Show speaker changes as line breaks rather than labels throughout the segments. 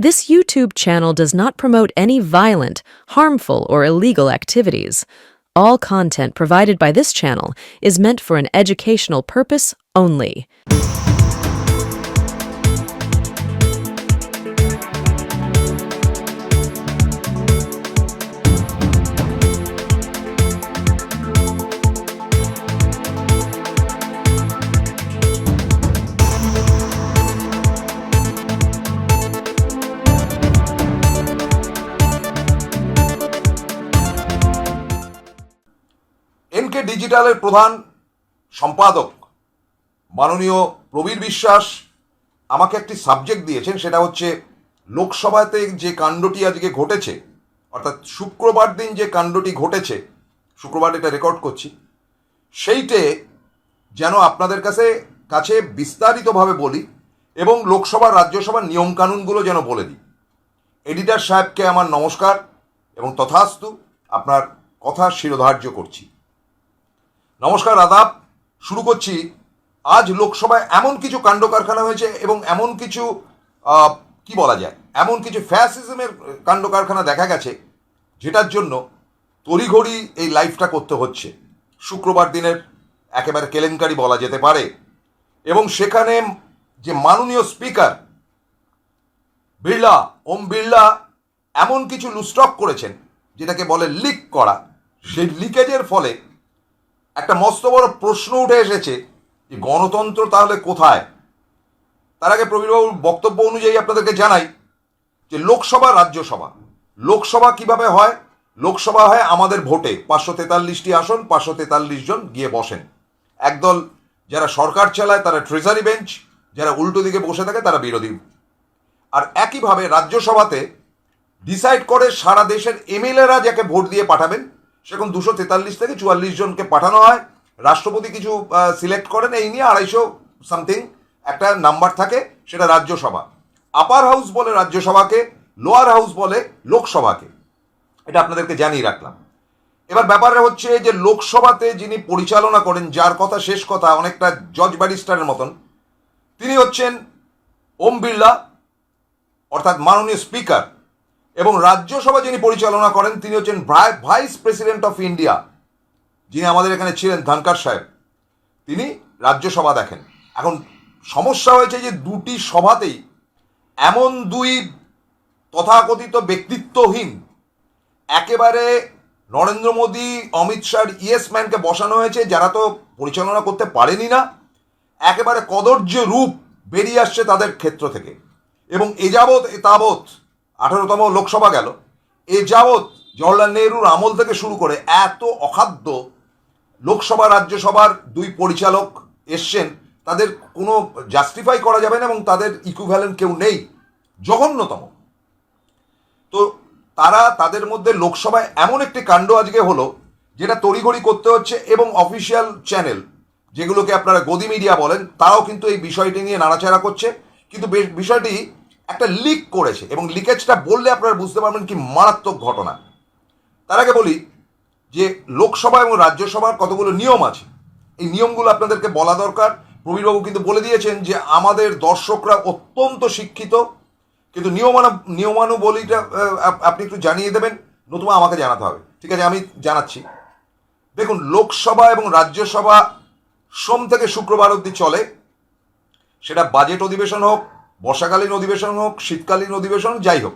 This YouTube channel does not promote any violent, harmful, or illegal activities. All content provided by this channel is meant for an educational purpose only.
NK ডিজিটালের প্রধান সম্পাদক মাননীয় প্রবীর বিশ্বাস আমাকে একটি subject দিয়েছেন, সেটা হচ্ছে লোকসভাতে যে কাণ্ডটি আজকে ঘটেছে, অর্থাৎ শুক্রবার দিন যে কাণ্ডটি ঘটেছে, শুক্রবার এটা রেকর্ড করছি, সেইটে যেন আপনাদের কাছে বিস্তারিতভাবে বলি এবং লোকসভা রাজ্যসভার নিয়মকানুনগুলো যেন বলে দিই। এডিটর সাহেবকে আমার নমস্কার এবং তথাস্তু, আপনার কথা শিরোধার্য করছি। নমস্কার, আদাব। শুরু করছি। আজ লোকসভায় এমন কিছু কাণ্ড কারখানা হয়েছে এবং এমন কিছু কি বলা যায়, এমন কিছু ফ্যাসিজমের কাণ্ড কারখানা দেখা গেছে, যেটার জন্য তড়িঘড়ি এই লাইভটা করতে হচ্ছে। শুক্রবার দিনের একেবারে কেলেঙ্কারি বলা যেতে পারে। এবং সেখানে যে মাননীয় স্পিকার ওম বিড়লা এমন কিছু লুস্টক করেছেন যেটাকে বলে লিক করা, সেই লিকেজের ফলে একটা মস্ত বড় প্রশ্ন উঠে এসেছে যে গণতন্ত্র তাহলে কোথায়। তার আগে প্রবীরবাবুর বক্তব্য অনুযায়ী আপনাদেরকে জানাই যে লোকসভা কিভাবে হয়। লোকসভা হয় আমাদের ভোটে, 543টি আসন, 543 জন গিয়ে বসেন। একদল যারা সরকার চালায় তারা ট্রেজারি বেঞ্চ, যারা উল্টো দিকে বসে থাকে তারা বিরোধী। আর একইভাবে রাজ্যসভাতে ডিসাইড করে সারা দেশের এমএলএরা যাকে ভোট দিয়ে পাঠাবেন, সেরকম 243 থেকে 44 জনকে পাঠানো হয়। রাষ্ট্রপতি কিছু সিলেক্ট করেন, এই নিয়ে 250 সামথিং একটা নাম্বার থাকে, সেটা রাজ্যসভা। আপার হাউস বলে রাজ্যসভাকে, লোয়ার হাউস বলে লোকসভাকে। এটা আপনাদেরকে জানিয়ে রাখলাম। এবার ব্যাপারটা হচ্ছে যে লোকসভাতে যিনি পরিচালনা করেন, যার কথা শেষ কথা অনেকটা জজ ব্যারিস্টারের মতন, তিনি হচ্ছেন ওম বিড়লা, অর্থাৎ মাননীয় স্পিকার। এবং রাজ্যসভা যিনি পরিচালনা করেন তিনি হচ্ছেন ভাইস প্রেসিডেন্ট অফ ইন্ডিয়া, যিনি আমাদের এখানে ছিলেন, ধনকর সাহেব, তিনি রাজ্যসভা দেখেন। এখন সমস্যা হয়েছে যে দুটি সভাতেই এমন দুই তথাকথিত ব্যক্তিত্বহীন, একেবারে নরেন্দ্র মোদী অমিত শাহর ইয়েস ম্যানকে বসানো হয়েছে, যারা তো পরিচালনা করতে পারেনি না। একেবারে কদর্য রূপ বেরিয়ে আসছে তাদের ক্ষেত্র থেকে। এবং এ যাবৎ 18তম লোকসভা গেল, এ যাবৎ জওহরলাল নেহরুর আমল থেকে শুরু করে এত অখাদ্য লোকসভা রাজ্যসভার দুই পরিচালক এসছেন, তাদের কোনো জাস্টিফাই করা যাবে না এবং তাদের ইকুইভ্যালেন্ট কেউ নেই, জঘন্যতম। তো তাদের মধ্যে লোকসভায় এমন একটি কাণ্ড আজকে হলো যেটা তড়িঘড়ি করতে হচ্ছে। এবং অফিসিয়াল চ্যানেল, যেগুলোকে আপনারা গদি মিডিয়া বলেন, তারাও কিন্তু এই বিষয়টি নিয়ে নাড়াচাড়া করছে। কিন্তু বিষয়টি একটা লিক করেছে এবং লিকেজটা বললে আপনারা বুঝতে পারবেন কি মারাত্মক ঘটনা। তার আগে বলি যে লোকসভা এবং রাজ্যসভার কতগুলো নিয়ম আছে, এই নিয়মগুলো আপনাদেরকে বলা দরকার। প্রবীরবাবু কিন্তু বলে দিয়েছেন যে আমাদের দর্শকরা অত্যন্ত শিক্ষিত, কিন্তু নিয়মানুবলীটা আপনি একটু জানিয়ে দেবেন, নতুবা আমাকে জানাতে হবে। ঠিক আছে, আমি জানাচ্ছি। দেখুন, লোকসভা এবং রাজ্যসভা সোম থেকে শুক্রবার অবধি চলে। সেটা বাজেট অধিবেশন হোক, বর্ষাকালীন অধিবেশন হোক, শীতকালীন অধিবেশন, যাই হোক।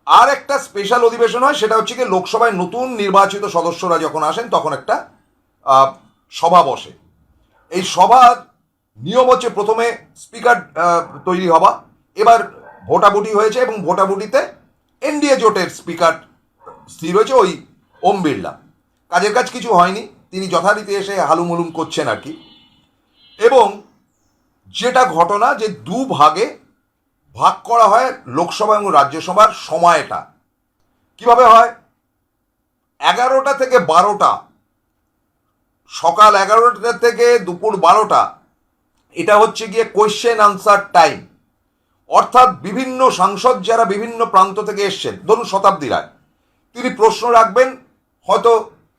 আর একটা স্পেশাল অধিবেশন হয়, সেটা হচ্ছে কি লোকসভায় নতুন নির্বাচিত সদস্যরা যখন আসেন তখন একটা সভা বসে। এই সভার নিয়ম হচ্ছে প্রথমে স্পিকার তৈরি হওয়া। এবার ভোটাভুটি হয়েছে এবং ভোটাভুটিতে এনডিএ জোটের স্পিকার স্থির হয়েছে ওই ওম বিড়লা। কাজের কাজ কিছু হয়নি, তিনি যথারীতি এসে হালুম হুলুম করছেন আর কি। এবং যেটা ঘটনা যে দুভাগে ভাগ করা হয় লোকসভা এবং রাজ্যসভার সময়টা। কিভাবে হয়? 11টা থেকে 12টা, সকাল 11টা থেকে দুপুর 12টা, এটা হচ্ছে গিয়ে কোয়েশ্চেন আনসার টাইম। অর্থাৎ বিভিন্ন সাংসদ যারা বিভিন্ন প্রান্ত থেকে এসছেন, ধরুন শতাব্দী রায়, তিনি প্রশ্ন রাখবেন হয়তো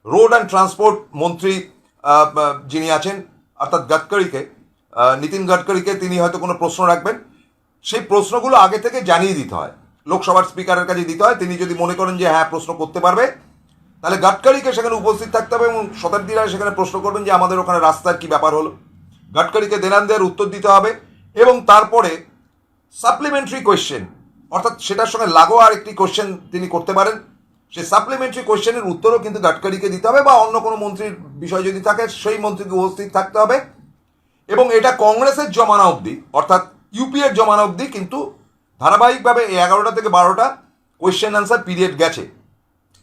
রোড অ্যান্ড ট্রান্সপোর্ট মন্ত্রী যিনি আছেন, অর্থাৎ নিতিন গডকরিকে তিনি হয়তো কোনো প্রশ্ন রাখবেন। সেই প্রশ্নগুলো আগে থেকে জানিয়ে দিতে হয়, লোকসভার স্পিকারের কাছে দিতে হয়। তিনি যদি মনে করেন যে হ্যাঁ প্রশ্ন করতে পারবে, তাহলে গাডকারিকে সেখানে উপস্থিত থাকতে হবে এবং শতাব্দীরা সেখানে প্রশ্ন করবেন যে আমাদের ওখানে রাস্তার কি ব্যাপার হলো। গাডকারিকে দেনান দেওয়ার উত্তর দিতে হবে এবং তারপরে সাপ্লিমেন্টারি কোয়েশ্চেন, অর্থাৎ সেটার সঙ্গে লাগোয়া আরেকটি কোয়েশ্চেন তিনি করতে পারেন। সেই সাপ্লিমেন্টারি কোয়েশ্চেনের উত্তরও কিন্তু গাডকারিকে দিতে হবে, বা অন্য কোনো মন্ত্রীর বিষয় যদি থাকে সেই মন্ত্রীকে উপস্থিত থাকতে হবে। এবং এটা কংগ্রেসের জমানা অবধি, অর্থাৎ ইউপিএর জমানা অবধি কিন্তু ধারাবাহিকভাবে এই 11টা থেকে 12টা কোয়েশ্চেন অ্যান্সার পিরিয়ড গেছে,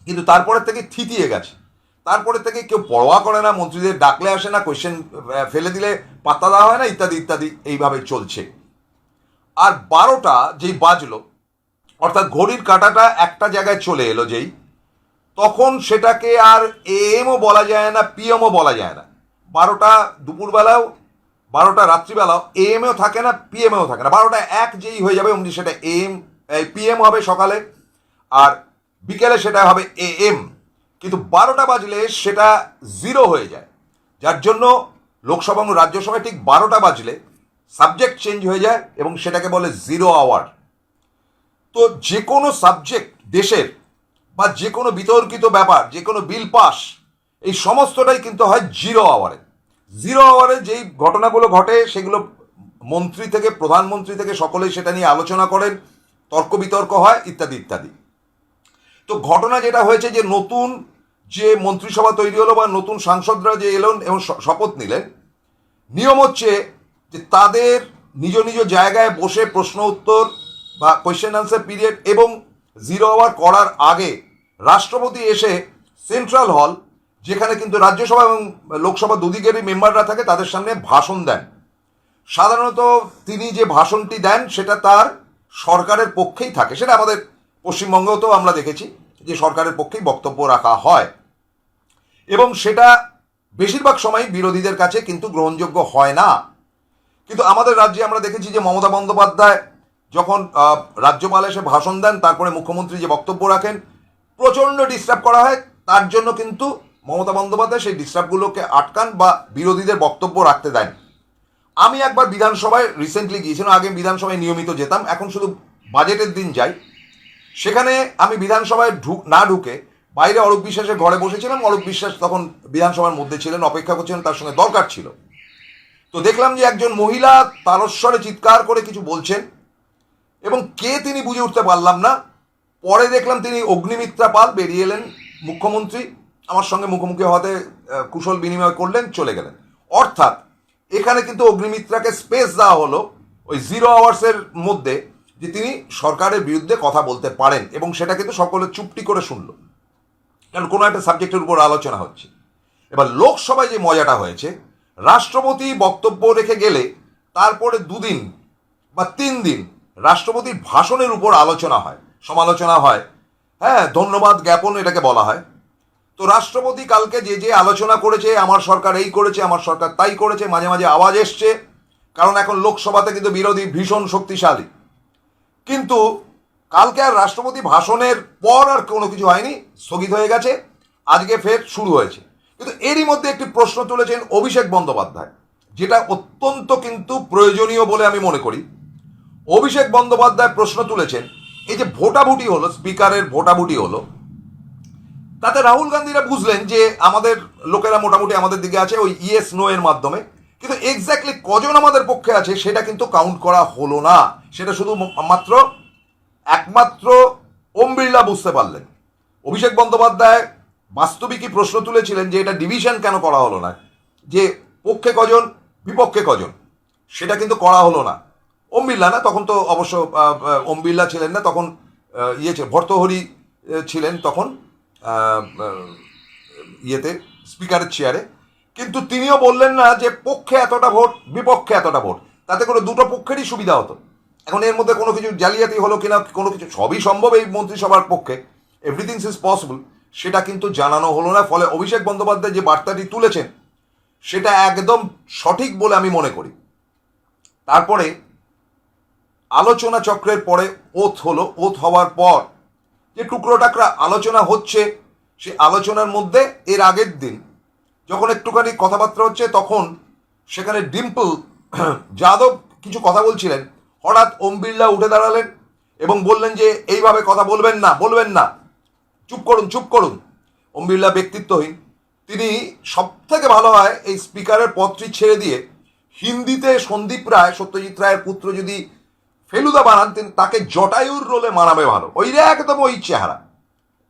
কিন্তু তারপরের থেকে থিতিয়ে গেছে। তারপরে থেকে কেউ পরোয়া করে না, মন্ত্রীদের ডাকলে আসে না, কোয়েশ্চেন ফেলে দিলে পাত্তা দেওয়া হয় না, ইত্যাদি ইত্যাদি, এইভাবে চলছে। আর 12টা যেই বাজলো, অর্থাৎ ঘড়ির কাঁটাটা একটা জায়গায় চলে এলো যেই, তখন সেটাকে আর এএমও বলা যায় না, পিএমও বলা যায় না। 12টা দুপুরবেলাও, 12টা রাত্রিবেলাও এএমও থাকে না, পিএমও থাকে না। 12টা এক যেই হয়ে যাবে অমনি সেটা পিএম হবে সকালে, আর বিকেলে সেটা হবে এএম। কিন্তু 12টা বাজলে সেটা জিরো হয়ে যায়, যার জন্য লোকসভা এবং রাজ্যসভায় ঠিক 12টা বাজলে সাবজেক্ট চেঞ্জ হয়ে যায় এবং সেটাকে বলে জিরো আওয়ার। তো যে কোনো সাবজেক্ট দেশের বা যে কোনো বিতর্কিত ব্যাপার, যে কোনো বিল পাস, এই সমস্তটাই কিন্তু হয় জিরো আওয়ারে। জিরো আওয়ারে যেই ঘটনাগুলো ঘটে সেগুলো মন্ত্রী থেকে প্রধানমন্ত্রী থেকে সকলেই সেটা নিয়ে আলোচনা করেন, তর্ক বিতর্ক হয়, ইত্যাদি ইত্যাদি। তো ঘটনা যেটা হয়েছে যে নতুন যে মন্ত্রিসভা তৈরি হলো বা নতুন সাংসদরা যে এলেন এবং শপথ নিলেন, নিয়ম হচ্ছে যে তাদের নিজ নিজ জায়গায় বসে প্রশ্ন উত্তর বা কোয়েশ্চেন আনসার পিরিয়ড এবং জিরো আওয়ার করার আগে রাষ্ট্রপতি এসে সেন্ট্রাল হল, যেখানে কিন্তু রাজ্যসভা এবং লোকসভা দুদিকেরই মেম্বাররা থাকে, তাদের সামনে ভাষণ দেন। সাধারণত তিনি যে ভাষণটি দেন সেটা তার সরকারের পক্ষেই থাকে। সেটা আমাদের পশ্চিমবঙ্গেও আমরা দেখেছি যে সরকারের পক্ষেই বক্তব্য রাখা হয় এবং সেটা বেশিরভাগ সময় বিরোধীদের কাছে কিন্তু গ্রহণযোগ্য হয় না। কিন্তু আমাদের রাজ্যে আমরা দেখেছি যে মমতা বন্দ্যোপাধ্যায় যখন রাজ্যপাল এসে ভাষণ দেন, তারপরে মুখ্যমন্ত্রী যে বক্তব্য রাখেন, প্রচণ্ড ডিস্টার্ব করা হয়। তার জন্য কিন্তু মমতা বন্দ্যোপাধ্যায় সেই ডিস্টার্বগুলোকে আটকান বা বিরোধীদের বক্তব্য রাখতে দেন। আমি একবার বিধানসভায় রিসেন্টলি গিয়েছিলাম, আগে বিধানসভায় নিয়মিত যেতাম, এখন শুধু বাজেটের দিন যাই। সেখানে আমি বিধানসভায় না ঢুকে বাইরে অরূপ বিশ্বাসের ঘরে বসেছিলাম। অরূপ বিশ্বাস তখন বিধানসভার মধ্যে ছিলেন, অপেক্ষা করছিলেন, তার সঙ্গে দরকার ছিল। তো দেখলাম যে একজন মহিলা তারস্বরে চিৎকার করে কিছু বলছেন এবং কে তিনি বুঝে উঠতে পারলাম না। পরে দেখলাম তিনি অগ্নিমিত্রা পাল, বেরিয়ে এলেন মুখ্যমন্ত্রী, আমার সঙ্গে মুখোমুখি হতে কুশল বিনিময় করলেন, চলে গেলেন। অর্থাৎ এখানে কিন্তু অগ্নিমিত্রাকে স্পেস দেওয়া হলো ওই জিরো আওয়ার্সের মধ্যে, যে তিনি সরকারের বিরুদ্ধে কথা বলতে পারেন, এবং সেটা কিন্তু সকলে চুপটি করে শুনল, কারণ কোনো একটা সাবজেক্টের উপর আলোচনা হচ্ছে। এবার লোকসভায় যে মজাটা হয়েছে, রাষ্ট্রপতি বক্তব্য রেখে গেলে তারপরে 2 দিন বা 3 দিন রাষ্ট্রপতির ভাষণের উপর আলোচনা হয়, সমালোচনা হয়, হ্যাঁ, ধন্যবাদ জ্ঞাপন এটাকে বলা হয়। তো রাষ্ট্রপতি কালকে যে যে আলোচনা করেছে, আমার সরকার এই করেছে, আমার সরকার তাই করেছে, মাঝে মাঝে আওয়াজ এসছে, কারণ এখন লোকসভাতে কিন্তু বিরোধী ভীষণ শক্তিশালী। কিন্তু কালকে আর রাষ্ট্রপতি ভাষণের পর আর কোনো কিছু হয়নি, স্থগিত হয়ে গেছে, আজকে ফের শুরু হয়েছে। কিন্তু এরই মধ্যে একটি প্রশ্ন তুলেছেন অভিষেক বন্দ্যোপাধ্যায়, যেটা অত্যন্ত কিন্তু প্রয়োজনীয় বলে আমি মনে করি। অভিষেক বন্দ্যোপাধ্যায় প্রশ্ন তুলেছেন, এই যে ভোটাভুটি হলো, স্পিকারের ভোটাভুটি হলো, তাতে রাহুল গান্ধীরা বুঝলেন যে আমাদের লোকেরা মোটামুটি আমাদের দিকে আছে ওই ইয়েস নো এর মাধ্যমে, কিন্তু এক্স্যাক্টলি কজন আমাদের পক্ষে আছে সেটা কিন্তু কাউন্ট করা হলো না। সেটা শুধু একমাত্র ওম বিড়লা বুঝতে পারলেন। অভিষেক বন্দ্যোপাধ্যায় বাস্তবিকই প্রশ্ন তুলেছিলেন যে এটা ডিভিশন কেন করা হলো না, যে পক্ষে কজন বিপক্ষে কজন, সেটা কিন্তু করা হলো না। ওম বিড়লা না, তখন তো অবশ্য ওম বিড়লা ছিলেন না, তখন ভর্তহরি ছিলেন তখন ইয়েতে, স্পিকারের চেয়ারে। কিন্তু তিনিও বললেন না যে পক্ষে এতটা ভোট বিপক্ষে এতটা ভোট, তাতে করে দুটো পক্ষেরই সুবিধা হতো। এখন এর মধ্যে কোনো কিছু জালিয়াতি হলো কিনা, কোনো কিছু, সবই সম্ভব এই মন্ত্রিসভার পক্ষে, এভরিথিংস ইজ পসিবল, সেটা কিন্তু জানানো হলো না। ফলে অভিষেক বন্দ্যোপাধ্যায় যে বার্তাটি তুলেছেন সেটা একদম সঠিক বলে আমি মনে করি। তারপরে আলোচনা চক্রের পরে ওথ হলো, ওথ হওয়ার পর যে টুকরো টাকরা আলোচনা হচ্ছে, সে আলোচনার মধ্যে এর আগের দিন যখন একটুখানি কথাবার্তা হচ্ছে, তখন সেখানে ডিম্পল যাদব কিছু কথা বলছিলেন, হঠাৎ ওম বিড়লা উঠে দাঁড়ালেন এবং বললেন যে এইভাবে কথা বলবেন না, বলবেন না, চুপ করুন, চুপ করুন। ওম বিড়লা ব্যক্তিত্বহীন। তিনি সব থেকে ভালো হয় এই স্পিকারের পদটি ছেড়ে দিয়ে হিন্দিতে সন্দীপ রায়, সত্যজিৎ রায়ের পুত্র যদি ফেলুদা বানান, তাকে জটায়ুর রোলে মানাবে ভালো। ওই একদম ওই চেহারা,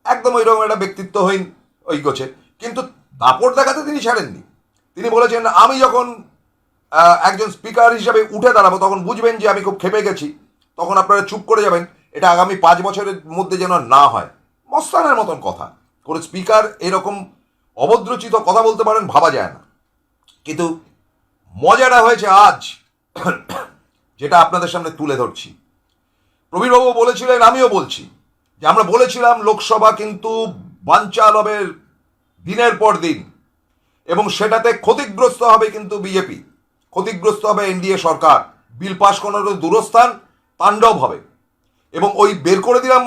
একদম ওই রকম একটা ব্যক্তিত্বহীন ওই গোছে। কিন্তু দাপট দেখাতে তিনি ছাড়েননি। তিনি বলেছেন আমি যখন একজন স্পিকার হিসাবে উঠে দাঁড়াবো তখন বুঝবেন যে আমি খুব খেপে গেছি, তখন আপনারা চুপ করে যাবেন। এটা আগামী 5 বছরের মধ্যে যেন না হয়। মস্তানের মতন কথা। কোনো স্পিকার এরকম অভদ্রচিত কথা বলতে পারেন ভাবা যায় না। কিন্তু মজাটা হয়েছে আজ, যেটা আপনাদের সামনে তুলে ধরছি। প্রবীরবাবু বলেছিলেন, আমিও বলছি, যে আমরা বলেছিলাম লোকসভা কিন্তু বানচাল হবে দিনের পর দিন, এবং সেটাতে ক্ষতিগ্রস্ত হবে কিন্তু বিজেপি, ক্ষতিগ্রস্ত হবে এনডিএ সরকার, বিল পাশ করানোর দূরস্থান, তাণ্ডব হবে। এবং ওই বের করে দিলাম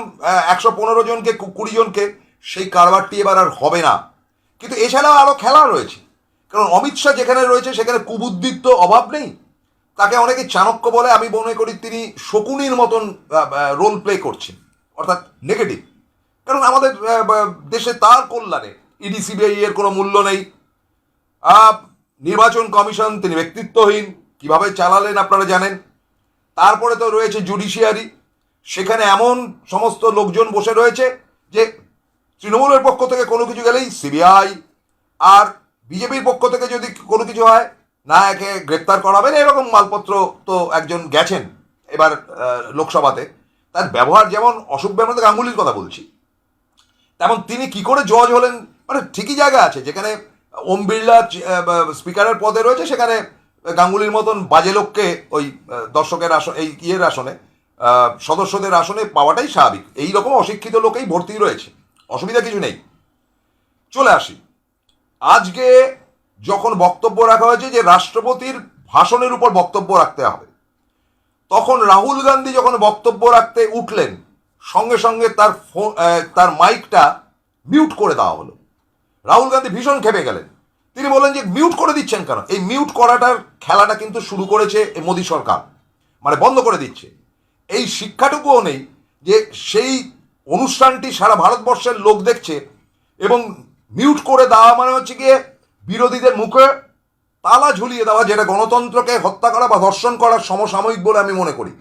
115 জনকে, 20 জনকে, সেই কারবারটি এবার আর হবে না। কিন্তু এছাড়াও আরও খেলা রয়েছে। কারণ অমিত শাহ যেখানে রয়েছে সেখানে কুবুদ্ধির তো অভাব নেই। তাকে অনেকে চাণক্য বলে, আমি মনে করি তিনি শকুনির মতন রোল প্লে করছেন, অর্থাৎ নেগেটিভ। কারণ আমাদের দেশে তার কল্যাণে ইডি সিবিআই এর কোনো মূল্য নেই। নির্বাচন কমিশন তিনি ব্যক্তিত্বহীন, কিভাবে চালালেন আপনারা জানেন। তারপরে তো রয়েছে জুডিশিয়ারি, সেখানে এমন সমস্ত লোকজন বসে রয়েছে যে তৃণমূলের পক্ষ থেকে কোনো কিছু গেলেই সিবিআই, আর বিজেপির পক্ষ থেকে যদি কোনো কিছু হয় না একে গ্রেপ্তার করা হবে না, এরকম মালপত্র তো একজন গেছেন এবার লোকসভাতে। তার ব্যবহার যেমন অশোক ব্যামত গাঙ্গুলির কথা বলছি, তেমন তিনি কি করে জজ হলেন, মানে ঠিকই জায়গা আছে যেখানে ওম বিড়লা স্পিকারের পদে রয়েছে, সেখানে গাঙ্গুলির মতন বাজে লোককে ওই দর্শকের আসন, এই ইয়ের আসনে, সদস্যদের আসনে পাওয়াটাই স্বাভাবিক। এই রকম অশিক্ষিত লোকেই ভর্তি রয়েছে, অসুবিধা কিছু নেই। চলে আসি, আজকে যখন বক্তব্য রাখা হয়েছে যে রাষ্ট্রপতির ভাষণের উপর বক্তব্য রাখতে হবে, তখন রাহুল গান্ধী যখন বক্তব্য রাখতে উঠলেন সঙ্গে সঙ্গে তার মাইকটা মিউট করে দেওয়া হলো। রাহুল গান্ধী ভীষণ খেপে গেলেন। তিনি বললেন যে মিউট করে দিচ্ছেন কেন? এই মিউট করাটার খেলাটা কিন্তু শুরু করেছে মোদী সরকার, মানে বন্ধ করে দিচ্ছে। এই শিক্ষাটুকুও নেই যে সেই অনুষ্ঠানটি সারা ভারতবর্ষের লোক দেখছে, এবং মিউট করে দেওয়া মানে হচ্ছে গিয়ে বিরোধীদের মুখে তালা ঝুলিয়ে দেওয়া, যেটা গণতন্ত্রকে হত্যা করা বা ধর্ষণ করার সমসাময়িক বলে আমি মনে করি।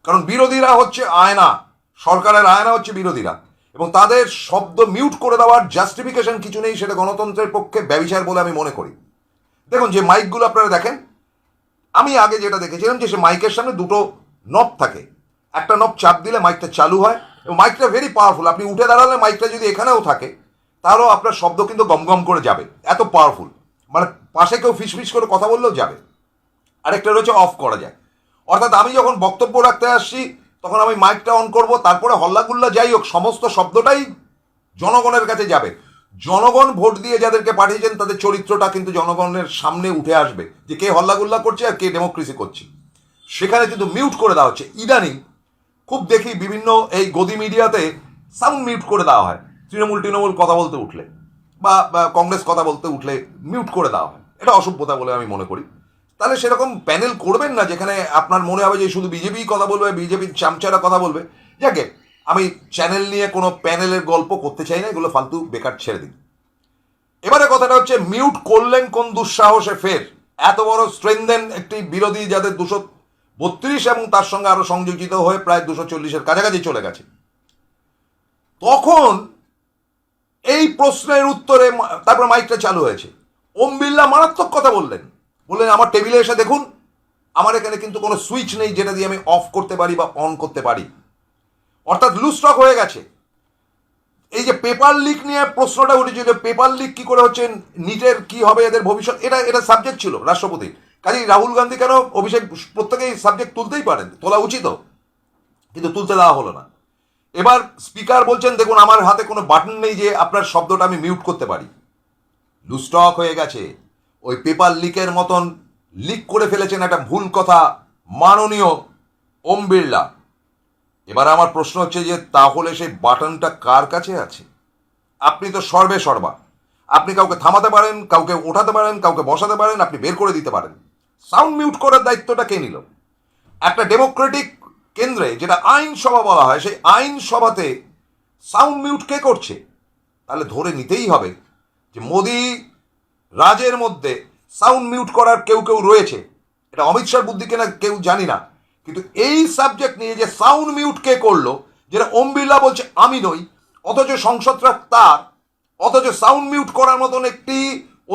কারণ বিরোধীরা হচ্ছে আয়না, সরকারের আয়না হচ্ছে বিরোধীরা, এবং তাদের শব্দ মিউট করে দেওয়ার জাস্টিফিকেশন কিছু নেই, সেটা গণতন্ত্রের পক্ষে ব্যভিচার বলে আমি মনে করি। দেখুন যে মাইকগুলো আপনারা দেখেন, আমি আগে যেটা দেখেছিলাম যে সে মাইকের সামনে দুটো নব থাকে, একটা নব চাপ দিলে মাইকটা চালু হয়, এবং মাইকটা ভেরি পাওয়ারফুল। আপনি উঠে দাঁড়ালে মাইকটা যদি এখানেও থাকে তাহলেও আপনার শব্দ কিন্তু গমগম করে যাবে, এত পাওয়ারফুল। মানে পাশে কেউ ফিসফিস করে কথা বললেও যাবে। আরেকটা রয়েছে অফ করা যায়, অর্থাৎ আমি যখন বক্তব্য রাখতে আসছি তখন আমি মাইকটা অন করব, তারপরে হল্লাগুল্লা যাই হোক সমস্ত শব্দটাই জনগণের কাছে যাবে। জনগণ ভোট দিয়ে যাদেরকে পাঠিয়েছেন তাদের চরিত্রটা কিন্তু জনগণের সামনে উঠে আসবে, যে কে হল্লাগুল্লা করছে আর কে ডেমোক্রেসি করছে। সেখানে কিন্তু মিউট করে দেওয়া হচ্ছে। ইদানিং খুব দেখি বিভিন্ন এই গদি মিডিয়াতে সাউন্ড মিউট করে দেওয়া হয়, তৃণমূল কথা বলতে উঠলে বা কংগ্রেস কথা বলতে উঠলে মিউট করে দেওয়া হয়। এটা অসভ্যতা বলে আমি মনে করি। তাহলে সেরকম প্যানেল করবেন না যেখানে আপনার মনে হবে যে শুধু বিজেপি কথা বলবে, বিজেপির চামচারা কথা বলবে। যাকে আমি চ্যানেল নিয়ে কোনো প্যানেলের গল্প করতে চাই না, এগুলো ফালতু, বেকার, ছেড়ে দিন। এবারে কথাটা হচ্ছে মিউট করলেন কোন দুঃসাহসে ফের? এত বড় স্ট্রেংথেন একটি বিরোধী যাদের 232 এবং তার সঙ্গে আরো সংযোজিত হয়ে প্রায় 240-এর কাছাকাছি চলে গেছে, তখন এই প্রশ্নের উত্তরে তারপর মাইকটা চালু হয়েছে। ওম বিড়লা মারাত্মক কথা বললেন আমার টেবিলে এসে দেখুন, আমার এখানে কিন্তু কোনো সুইচ নেই যেটা দিয়ে আমি অফ করতে পারি বা অন করতে পারি। অর্থাৎ লুজ স্টক হয়ে গেছে। এই যে পেপার লিক নিয়ে প্রশ্নটা উঠেছিল, পেপার লিক কি করে হচ্ছে, নিটের কি হবে এদের ভবিষ্যৎ, এটা সাবজেক্ট ছিল রাষ্ট্রপতির। কাজেই রাহুল গান্ধী কেন, অভিষেক, প্রত্যেকেই সাবজেক্ট তুলতেই পারেন, তোলা উচিত, কিন্তু তুলতে দেওয়া হলো না। এবার স্পিকার বলছেন দেখুন আমার হাতে কোনো বাটন নেই যে আপনার শব্দটা আমি মিউট করতে পারি। লুজ স্টক হয়ে গেছে। ওই পেপার লিকের মতন লিক করে ফেলেছেন একটা ভুল কথা মাননীয় ওম বিড়লা। এবার আমার প্রশ্ন হচ্ছে যে তাহলে সেই বাটনটা কার কাছে আছে? আপনি তো সর্বে সর্বা, আপনি কাউকে থামাতে পারেন, কাউকে ওঠাতে পারেন, কাউকে বসাতে পারেন, আপনি বের করে দিতে পারেন। সাউন্ড মিউট করার দায়িত্বটা কে নিল? একটা ডেমোক্রেটিক কেন্দ্রে যেটা আইনসভা বলা হয়, সেই আইনসভাতে সাউন্ড মিউট কে করছে? তাহলে ধরে নিতেই হবে যে মোদি রাজের মধ্যে সাউন্ড মিউট করার কেউ কেউ রয়েছে। এটা অমিত শাহর বুদ্ধি কিনা কেউ জানি না, কিন্তু এই সাবজেক্ট নিয়ে যে সাউন্ড মিউট কে করলো, যেটা ওম বিড়লা বলছে আমি নই, অথচ সংসদটা তার, অথচ সাউন্ড মিউট করার মতন একটি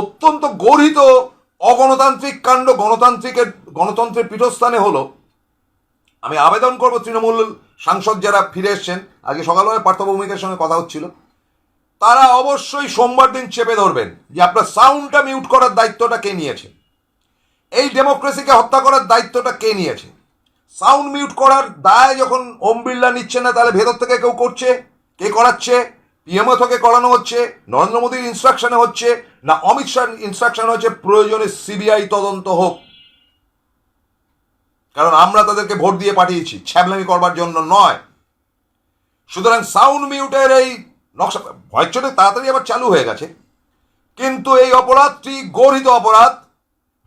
অত্যন্ত গর্হিত অগণতান্ত্রিক কাণ্ড গণতন্ত্রের পীঠস্থানে হলো। আমি আবেদন করব তৃণমূল সাংসদ যারা ফিরে এসছেন, আজকে সকালবেলায় পার্থ ভৌমিকের সঙ্গে কথা হচ্ছিল, তারা অবশ্যই সোমবার দিন চেপে ধরবেন যে আপনার সাউন্ডটা মিউট করার দায়িত্বটা কে নিয়েছে, এই ডেমোক্রেসিকে হত্যা করার দায়িত্বটা কে নিয়েছে। সাউন্ড মিউট করার দায় যখন ওম বিড়লা নিচ্ছে না, তাহলে ভেতর থেকে কেউ করছে, কে করাচ্ছে? পিএমও থেকে করানো হচ্ছে, নরেন্দ্র মোদীর ইনস্ট্রাকশনে হচ্ছে, না অমিত শাহর ইনস্ট্রাকশন হচ্ছে প্রয়োজনে সিবিআই তদন্ত হোক? কারণ আমরা তাদেরকে ভোট দিয়ে পাঠিয়েছি, ছ্যাবলামি করবার জন্য নয়। সুতরাং সাউন্ড মিউটের এই নকশা ভয়ের চোটে তাড়াতাড়ি আবার চালু হয়ে গেছে, কিন্তু এই অপরাধটি গর্হিত অপরাধ,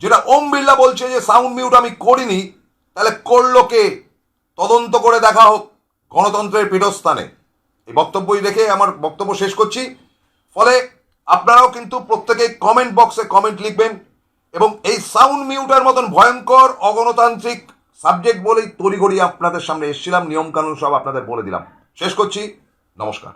যেটা ওম বিড়লা বলছে যে সাউন্ড মিউট আমি করিনি, তাহলে করলো কে? তদন্ত করে দেখা হোক গণতন্ত্রের পীঠস্থানে। এই বক্তব্যই রেখে আমার বক্তব্য শেষ করছি। ফলে আপনারাও কিন্তু প্রত্যেকে কমেন্ট বক্সে কমেন্ট লিখবেন, এবং এই সাউন্ড মিউটের মতন ভয়ঙ্কর অগণতান্ত্রিক সাবজেক্ট বলেই তড়িঘড়ি আপনাদের সামনে এসেছিলাম, নিয়মকানুন সব আপনাদের বলে দিলাম। শেষ করছি, নমস্কার।